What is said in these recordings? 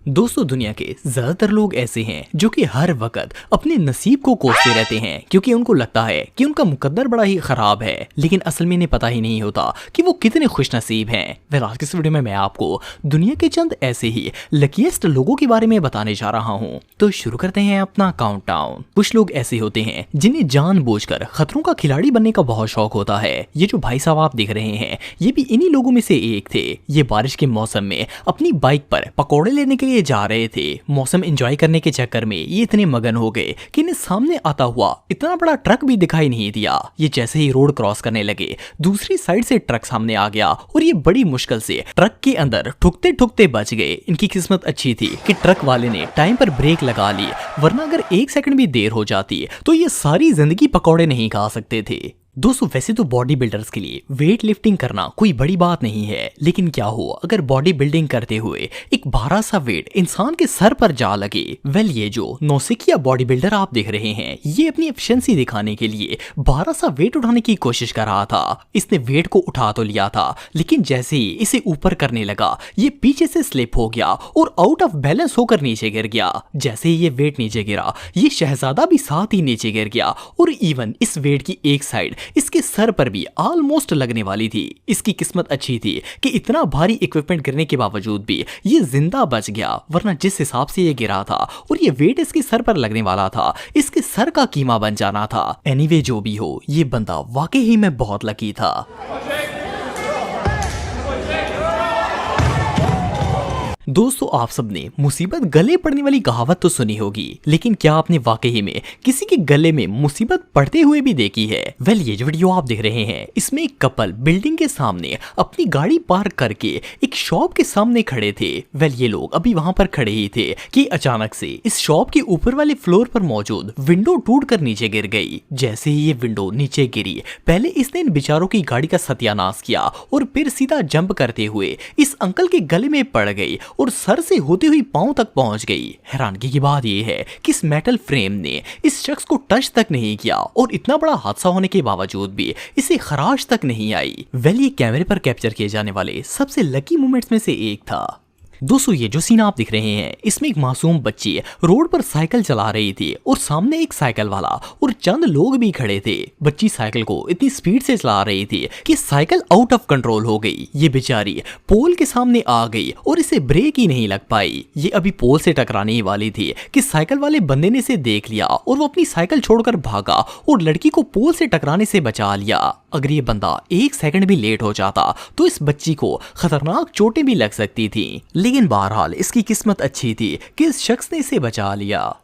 दोस्तों दुनिया के ज्यादातर लोग ऐसे हैं जो कि हर वक्त अपने नसीब को कोसते रहते हैं क्योंकि उनको लगता है कि उनका मुकद्दर बड़ा ही खराब है, लेकिन असल में इन्हें पता ही नहीं होता कि वो कितने खुशनसीब हैं। आज की इस वीडियो में मैं आपको दुनिया के चंद ऐसे ही लकीएस्ट लोगों के बारे में बताने जा रहा हूँ। तो शुरू करते हैं अपना काउंटडाउन। कुछ लोग ऐसे होते हैं जिन्हें जानबूझकर खतरों का खिलाड़ी बनने का बहुत शौक होता है। ये जो भाई साहब आप देख रहे हैं ये भी इन्हीं लोगों में से एक थे। ये बारिश के मौसम में अपनी बाइक पर पकौड़े लेने के लिए जा रहे थे। मौसम एंजॉय करने के चक्कर में ये इतने मगन हो गए कि इन्हें सामने आता हुआ इतना बड़ा ट्रक भी दिखाई नहीं दिया। ये जैसे ही रोड क्रॉस करने लगे दूसरी साइड से ट्रक सामने आ गया और ये बड़ी मुश्किल से ट्रक के अंदर ठुकते ठुकते बच गए। इनकी किस्मत अच्छी थी कि ट्रक वाले ने टाइम पर ब्रेक लगा ली, वरना अगर एक सेकंड भी देर हो जाती तो ये सारी जिंदगी पकौड़े नहीं खा सकते थे। दोस्तों वैसे तो बॉडी बिल्डर्स के लिए वेट लिफ्टिंग करना कोई बड़ी बात नहीं है, लेकिन क्या हो अगर बॉडी बिल्डिंग करते हुए एक भारा सा वेट इंसान के सर पर जा लगे। ये जो नौसिखिया बॉडी बिल्डर आप देख रहे हैं ये अपनी एफिशिएंसी दिखाने के लिए भारा सा वेट उठाने की कोशिश कर रहा था। इसने वेट को उठा तो लिया था, लेकिन जैसे ही इसे ऊपर करने लगा ये पीछे से स्लिप हो गया और आउट ऑफ बैलेंस होकर नीचे गिर गया। जैसे ही ये वेट नीचे गिरा ये शहजादा भी साथ ही नीचे गिर गया और इवन इस वेट की एक साइड इसके सर पर भी ऑलमोस्ट लगने वाली थी। इसकी किस्मत अच्छी थी कि इतना भारी इक्विपमेंट गिरने के बावजूद भी ये जिंदा बच गया, वरना जिस हिसाब से ये गिरा था और ये वेट इसके सर पर लगने वाला था इसके सर का कीमा बन जाना था। एनीवे जो भी हो ये बंदा वाकई ही में बहुत लकी था। दोस्तों आप सबने मुसीबत गले पड़ने वाली कहावत तो सुनी होगी, लेकिन क्या आपने वाकई में किसी के गले में मुसीबत पड़ते हुए भी देखी है? ये जो वीडियो आप देख रहे हैं इसमें एक कपल बिल्डिंग के सामने अपनी गाड़ी पार्क करके एक शॉप के सामने खड़े थे। ये लोग अभी वहां पर खड़े ही थे कि अचानक से इस शॉप के ऊपर वाले फ्लोर पर मौजूद विंडो टूट कर नीचे गिर गई। जैसे ही ये विंडो नीचे गिरी पहले इसने इन बेचारों की गाड़ी का सत्यानाश किया और फिर सीधा जंप करते हुए इस अंकल के गले में पड़ गई और सर से होती हुई पांव तक पहुंच गई। हैरानगी की बात यह है कि इस मेटल फ्रेम ने इस शख्स को टच तक नहीं किया और इतना बड़ा हादसा होने के बावजूद भी इसे खराश तक नहीं आई। ये कैमरे पर कैप्चर किए जाने वाले सबसे लकी मोमेंट्स में से एक था। दोस्तों ये जो सीन आप दिख रहे हैं इसमें एक मासूम बच्ची रोड पर साइकिल चला रही थी और सामने एक साइकिल वाला और चंद लोग भी खड़े थे। बच्ची साइकिल को इतनी स्पीड से चला रही थी कि साइकिल आउट ऑफ कंट्रोल हो गई। ये बेचारी पोल के सामने आ गई और इसे ब्रेक ही नहीं लग पाई। ये अभी पोल से टकराने ही वाली थी कि साइकिल वाले बंदे ने इसे देख लिया और वो अपनी साइकिल छोड़कर भागा और लड़की को पोल से टकराने से बचा लिया। अगर ये बंदा एक सेकंड भी लेट हो जाता तो इस बच्ची को खतरनाक चोटें भी लग सकती थी, लेकिन बहरहाल इसकी किस्मत अच्छी थी कि इस शख्स ने इसे बचा लिया।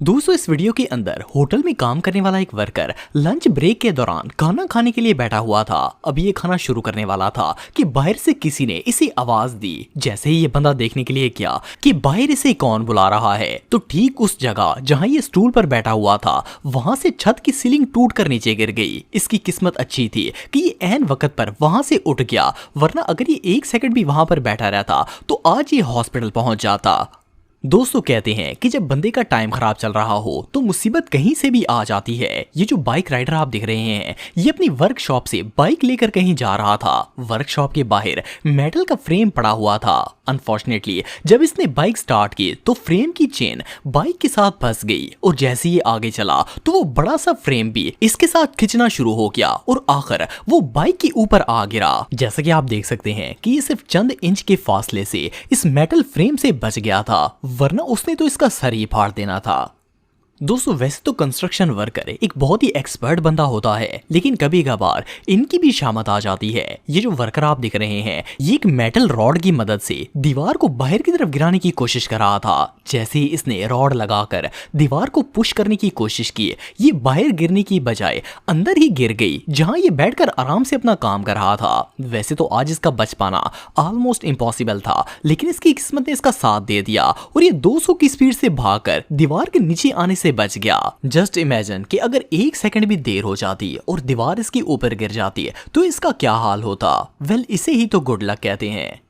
दोस्तों इस वीडियो के अंदर होटल में काम करने वाला एक वर्कर लंच ब्रेक के दौरान खाना खाने के लिए बैठा हुआ था। अभी ये खाना शुरू करने वाला था कि बाहर से किसी ने इसे आवाज दी। जैसे ही ये बंदा देखने के लिए गया कि बाहर इसे कौन बुला रहा है तो ठीक उस जगह जहां ये स्टूल पर बैठा हुआ था वहां से छत की सीलिंग टूट कर नीचे गिर गई। इसकी किस्मत अच्छी थी कि ये ऐन वक्त पर वहां से उठ गया, वरना अगर ये एक सेकंड भी वहां पर बैठा रहता तो आज ये हॉस्पिटल पहुंच जाता। दोस्तों कहते हैं कि जब बंदे का टाइम खराब चल रहा हो तो मुसीबत कहीं से भी आ जाती है। ये जो बाइक राइडर आप देख रहे हैं ये अपनी वर्कशॉप से बाइक लेकर कहीं जा रहा था। वर्कशॉप के बाहर मेटल का फ्रेम पड़ा हुआ था। अनफॉर्चुनेटली जब इसने बाइक स्टार्ट की तो फ्रेम की चेन बाइक के साथ फंस गई और जैसे ही आगे चला तो वो बड़ा सा फ्रेम भी इसके साथ खिंचना शुरू हो गया और आखिर वो बाइक के ऊपर आ गिरा। जैसा कि आप देख सकते हैं कि ये सिर्फ चंद इंच के फासले से इस मेटल फ्रेम से बच गया था, वरना उसने तो इसका सर ही फाड़ देना था। दोस्तों वैसे तो कंस्ट्रक्शन वर्कर एक बहुत ही एक्सपर्ट बंदा होता है, लेकिन कभी कभार इनकी भी शामत आ जाती है। ये जो वर्कर आप दिख रहे हैं ये एक मेटल रॉड की मदद से दीवार को बाहर की तरफ गिराने की कोशिश कर रहा था। जैसे ही इसने रॉड लगाकर दीवार को पुश करने की कोशिश की ये बाहर गिरने की बजाय अंदर ही गिर गई, जहां ये बैठकर आराम से अपना काम कर रहा था। वैसे तो आज इसका बच पाना ऑलमोस्ट इम्पॉसिबल था, लेकिन इसकी किस्मत ने इसका साथ दे दिया और ये 200 की स्पीड से भागकर दीवार के नीचे आने से बच गया। जस्ट इमेजिन कि अगर एक सेकंड भी देर हो जाती और दीवार इसके ऊपर गिर जाती तो इसका क्या हाल होता। इसे ही तो गुड लक कहते हैं।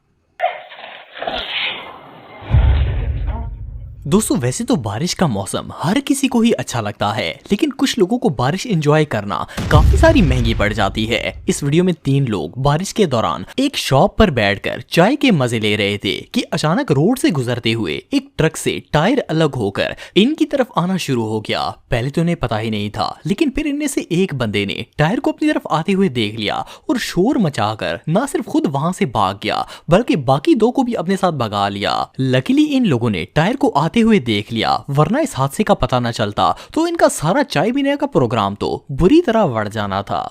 दोस्तों वैसे तो बारिश का मौसम हर किसी को ही अच्छा लगता है, लेकिन कुछ लोगों को बारिश एंजॉय करना काफी सारी महंगी पड़ जाती है। इस वीडियो में 3 लोग बारिश के दौरान एक शॉप पर बैठकर चाय के मजे ले रहे थे कि अचानक रोड से गुजरते हुए एक ट्रक से टायर अलग होकर इनकी तरफ आना शुरू हो गया। पहले तो इन्हें पता ही नहीं था, लेकिन फिर इनमें से एक बंदे ने टायर को अपनी तरफ आते हुए देख लिया और शोर मचाकर न सिर्फ खुद वहां से भाग गया बल्कि बाकी 2 को भी अपने साथ भगा लिया। लकीली इन लोगों ने टायर को आते हुए देख लिया, वरना इस हादसे का पता न चलता तो इनका सारा चाय पीने का प्रोग्राम तो बुरी तरह बढ़ जाना था।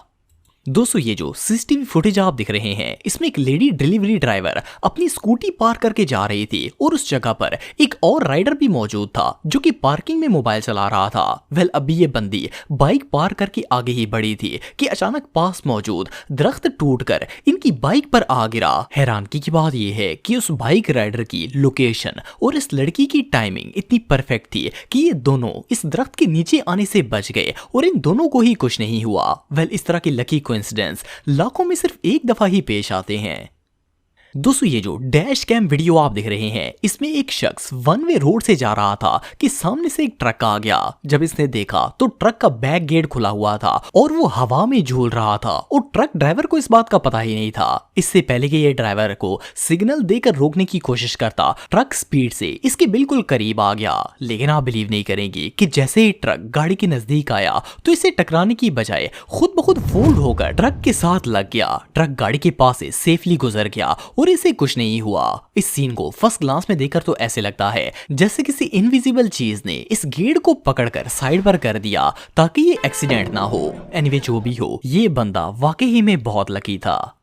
दोस्तों ये जो सीसीटीवी फुटेज आप दिख रहे हैं, इसमें एक लेडी डिलीवरी ड्राइवर अपनी स्कूटी पार करके जा रही थी और उस जगह पर एक और राइडर भी मौजूद था जो कि पार्किंग में मोबाइल चला रहा था। वेल अभी ये बंदी बाइक पार करके आगे ही बढ़ी थी कि अचानक पास मौजूद दरख्त टूटकर इनकी बाइक पर आ गिरा। हैरानगी की बात यह है कि उस बाइक राइडर की लोकेशन और इस लड़की की टाइमिंग इतनी परफेक्ट थी कि ये दोनों इस दरख्त के नीचे आने से बच गए और इन दोनों को ही कुछ नहीं हुआ। वेल इस तरह की लकी इंसिडेंट्स लाखों में सिर्फ एक दफा ही पेश आते हैं। दोस्तों ये जो डैश कैम वीडियो आप देख रहे हैं, इसमें एक शख्स वन वे रोड से जा रहा था कि सामने से एक ट्रक आ गया। जब इसने देखा तो ट्रक का बैक गेट खुला हुआ था और वो हवा में झूल रहा था और ट्रक ड्राइवर को इस बात का पता ही नहीं था। इससे पहले कि ये ड्राइवर को सिग्नल देकर रोकने की कोशिश करता, ट्रक स्पीड से इसके बिल्कुल करीब आ गया। लेकिन आप बिलीव नहीं करेंगे कि जैसे ही ट्रक गाड़ी के नजदीक आया तो इसे टकराने की बजाय खुद ब खुद फोल्ड होकर ट्रक के साथ लग गया। ट्रक गाड़ी के पास से सेफली गुजर गया और इसे कुछ नहीं हुआ। इस सीन को फर्स्ट ग्लांस में देखकर तो ऐसे लगता है जैसे किसी इनविजिबल चीज ने इस गेट को पकड़कर साइड पर कर दिया ताकि ये एक्सीडेंट ना हो। एनीवे जो भी हो, ये बंदा वाकई में बहुत लकी था।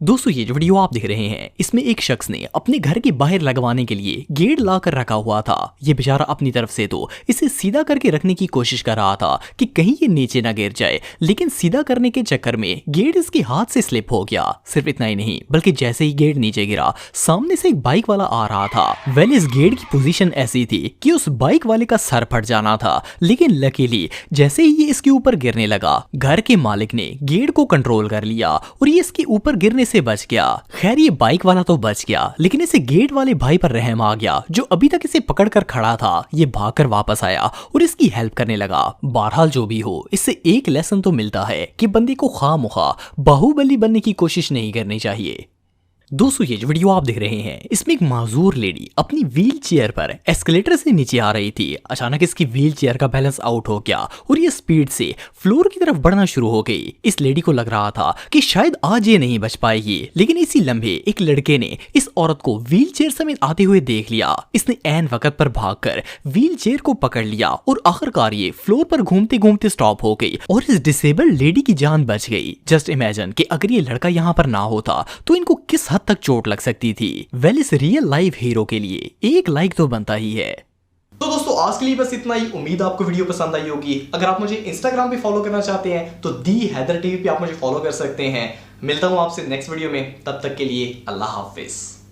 दोस्तों ये जो वीडियो आप देख रहे हैं, इसमें एक शख्स ने अपने घर के बाहर लगवाने के लिए गेट लाकर रखा हुआ था। ये बेचारा अपनी तरफ से तो इसे सीधा करके रखने की कोशिश कर रहा था कि कहीं ये नीचे ना गिर जाए, लेकिन सीधा करने के चक्कर में गेट इसके हाथ से स्लिप हो गया। सिर्फ इतना ही नहीं, बल्कि जैसे ही गेट नीचे गिरा, सामने से एक बाइक वाला आ रहा था। वेल इस गेट की पोजीशन ऐसी थी कि उस बाइक वाले का सर फट जाना था, लेकिन लकीली जैसे ही ये इसके ऊपर गिरने लगा, घर के मालिक ने गेट को कंट्रोल कर लिया और ये इसके ऊपर गिरने से बच गया। खैर ये बाइक वाला तो बच गया, लेकिन इसे गेट वाले भाई पर रहम आ गया जो अभी तक इसे पकड़कर खड़ा था। ये भागकर वापस आया और इसकी हेल्प करने लगा। बहरहाल जो भी हो, इससे एक लेसन तो मिलता है कि बंदे को खामखा बाहुबली बनने की कोशिश नहीं करनी चाहिए। दोस्तों ये जो वीडियो आप देख रहे हैं, इसमें एक माजूर लेडी अपनी व्हील चेयर पर एस्केलेटर से नीचे आ रही थी। अचानक इसकी व्हील चेयर का बैलेंस आउट हो गया और ये स्पीड से फ्लोर की तरफ बढ़ना शुरू हो गई। इस लेडी को लग रहा था कि शायद आज ये नहीं बच पाएगी, लेकिन इसी लम्हे एक लड़के ने इस औरत को व्हील चेयर समेत आते हुए देख लिया। इसने ऐन वक्त पर भागकर व्हील चेयर को पकड़ लिया और आखिरकार ये फ्लोर पर घूमते घूमते स्टॉप हो गई और इस डिसेबल्ड लेडी की जान बच गई। जस्ट इमेजिन कि अगर ये लड़का यहाँ पर ना होता तो इनको किस हद तक चोट लग सकती थी। वेल इस रियल लाइफ हीरो के लिए एक लाइक तो बनता ही है। तो दोस्तों आज के लिए बस इतना ही। उम्मीद आपको वीडियो पसंद आई होगी। अगर आप मुझे इंस्टाग्राम पे फॉलो करना चाहते हैं तो दी हैदर टीवी पे आप मुझे फॉलो कर सकते हैं। मिलता हूं आपसे नेक्स्ट वीडियो में, तब तक के लिए अल्लाह हाफिज।